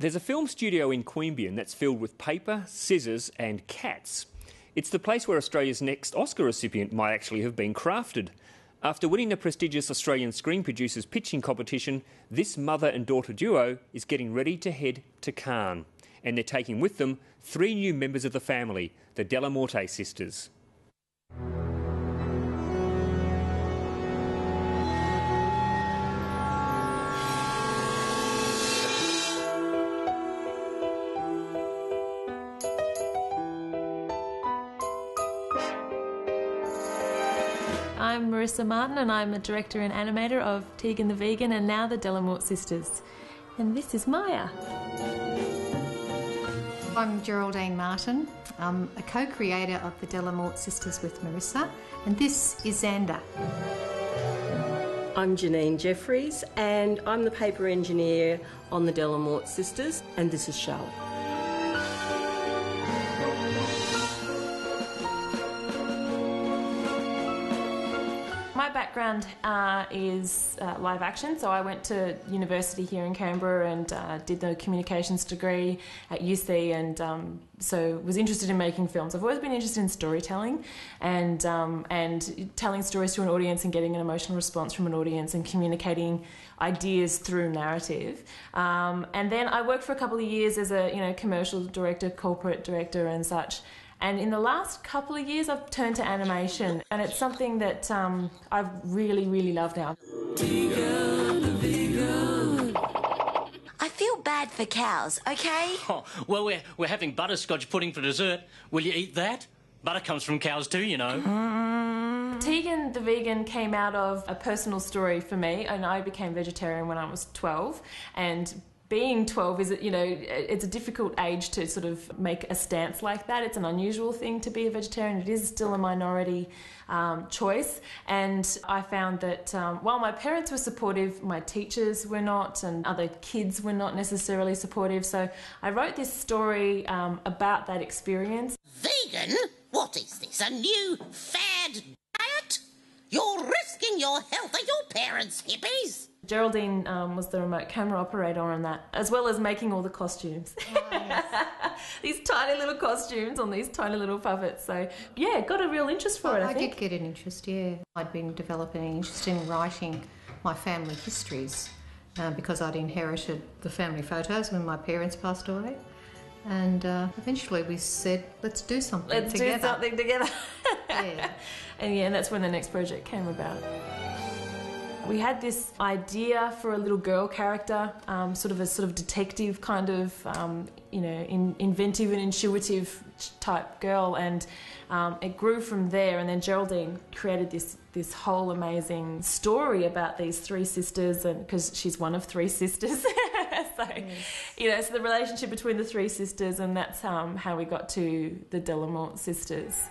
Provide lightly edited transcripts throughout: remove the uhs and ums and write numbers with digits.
There's a film studio in Queanbeyan that's filled with paper, scissors and cats. It's the place where Australia's next Oscar recipient might actually have been crafted. After winning the prestigious Australian Screen Producers Pitching Competition, this mother and daughter duo is getting ready to head to Cannes. And they're taking with them 3 new members of the family, the Della Morte sisters. I'm Marissa Martin and I'm the director and animator of Tegan the Vegan and now the Della Morte Sisters. And this is Maya. I'm Geraldine Martin. I'm a co-creator of the Della Morte Sisters with Marissa, and this is Xander. I'm Janine Jeffries and I'm the paper engineer on the Della Morte Sisters, and this is Charlotte. My background is live action, so I went to university here in Canberra and did the communications degree at UC, and so was interested in making films. I've always been interested in storytelling and telling stories to an audience and getting an emotional response from an audience and communicating ideas through narrative. And then I worked for a couple of years as a commercial director, corporate director and such. And in the last couple of years, I've turned to animation, and it's something that I really, really love now. I feel bad for cows, okay? Oh, well, we're having butterscotch pudding for dessert. Will you eat that? Butter comes from cows too, you know. Tegan the Vegan came out of a personal story for me, and I became vegetarian when I was 12, and being 12 is, it's a difficult age to sort of make a stance like that. It's an unusual thing to be a vegetarian. It is still a minority choice. And I found that while my parents were supportive, my teachers were not, and other kids were not necessarily supportive. So I wrote this story about that experience. Vegan? What is this, a new fad diet? You're risking your health. Are your parents hippies? Geraldine was the remote camera operator on that, as well as making all the costumes. Oh, yes. These tiny little costumes on these tiny little puppets. So, yeah, got a real interest for it, I think. I did get an interest, yeah. I'd been developing an interest in writing my family histories because I'd inherited the family photos when my parents passed away. And eventually we said, let's do something together. Let's do something together. Yeah. And that's when the next project came about. We had this idea for a little girl character, sort of detective kind of, inventive and intuitive type girl, and it grew from there. And then Geraldine created this whole amazing story about these 3 sisters, and because she's one of 3 sisters, so yes. So the relationship between the 3 sisters, and that's how we got to the Della Morte Sisters.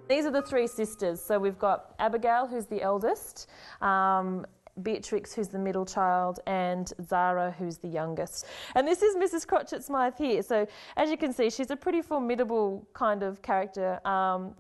These are the 3 sisters. So we've got Abigail, who's the eldest, Beatrix, who's the middle child, and Zara, who's the youngest. And this is Mrs. Crotchet-Smythe here. So as you can see, she's a pretty formidable kind of character.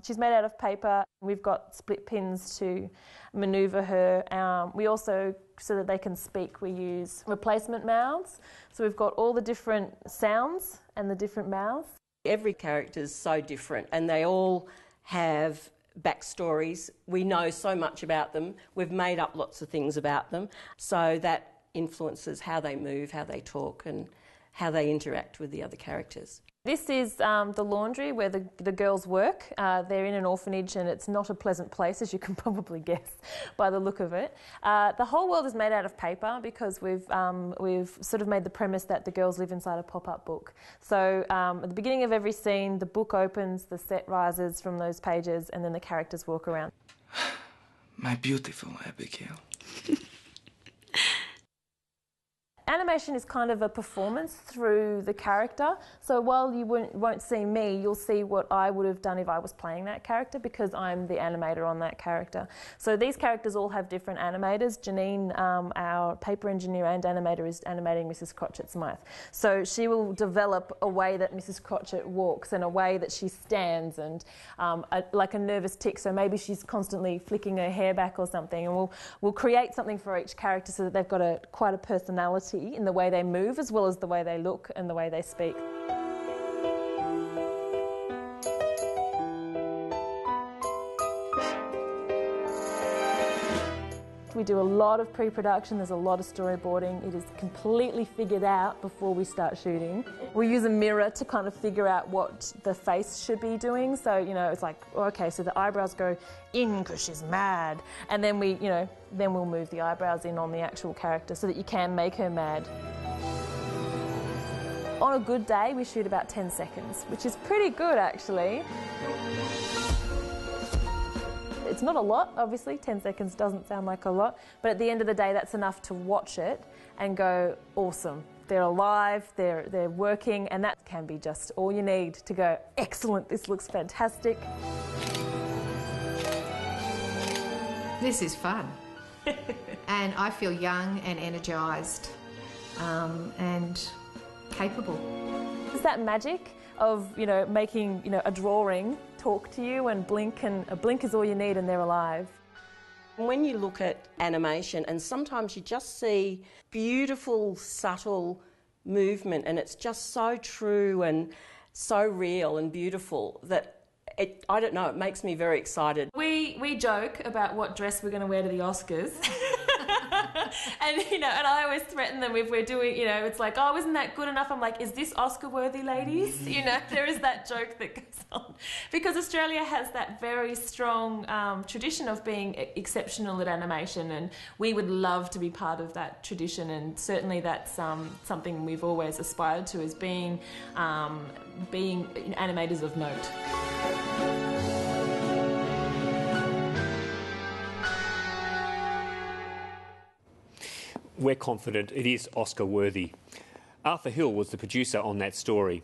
She's made out of paper. We've got split pins to manoeuvre her. We also, so that they can speak, we use replacement mouths. So we've got all the different sounds and the different mouths. Every character is so different, and they all have backstories. We know so much about them. We've made up lots of things about them. So that influences how they move, how they talk, and how they interact with the other characters. This is the laundry where the girls work. They're in an orphanage and it's not a pleasant place, as you can probably guess by the look of it. The whole world is made out of paper because we've sort of made the premise that the girls live inside a pop-up book. So at the beginning of every scene, the book opens, the set rises from those pages, and then the characters walk around. My beautiful Abigail. Animation is kind of a performance through the character. So while you won't see me, you'll see what I would have done if I was playing that character, because I'm the animator on that character. So these characters all have different animators. Janine, our paper engineer and animator, is animating Mrs. Crotchet-Smythe. So she will develop a way that Mrs. Crotchet walks and a way that she stands, and like a nervous tick. So maybe she's constantly flicking her hair back or something, and we'll create something for each character so that they've got quite a personality personality in the way they move as well as the way they look and the way they speak. We do a lot of pre-production, there's a lot of storyboarding. It is completely figured out before we start shooting. We use a mirror to kind of figure out what the face should be doing. So, you know, it's like, okay, so the eyebrows go in because she's mad. And then then we'll move the eyebrows in on the actual character so that you can make her mad. On a good day, we shoot about 10 seconds, which is pretty good actually. It's not a lot, obviously, 10 seconds doesn't sound like a lot, but at the end of the day that's enough to watch it and go, awesome. They're alive, they're working, and that can be just all you need to go, excellent, this looks fantastic. This is fun. And I feel young and energised and capable. It's that magic of, you know, making, you know, a drawing talk to you and a blink is all you need and they're alive. When you look at animation, and sometimes you just see beautiful, subtle movement, and it's just so true and so real and beautiful that I don't know, it makes me very excited. We joke about what dress we're going to wear to the Oscars. And, you know, and I always threaten them if we're doing, you know, it's like, oh, isn't that good enough? I'm like, is this Oscar-worthy, ladies? You know, there is that joke that goes on. Because Australia has that very strong tradition of being exceptional at animation, and we would love to be part of that tradition, and certainly that's something we've always aspired to, is being animators of note. We're confident it is Oscar-worthy. Arthur Hill was the producer on that story.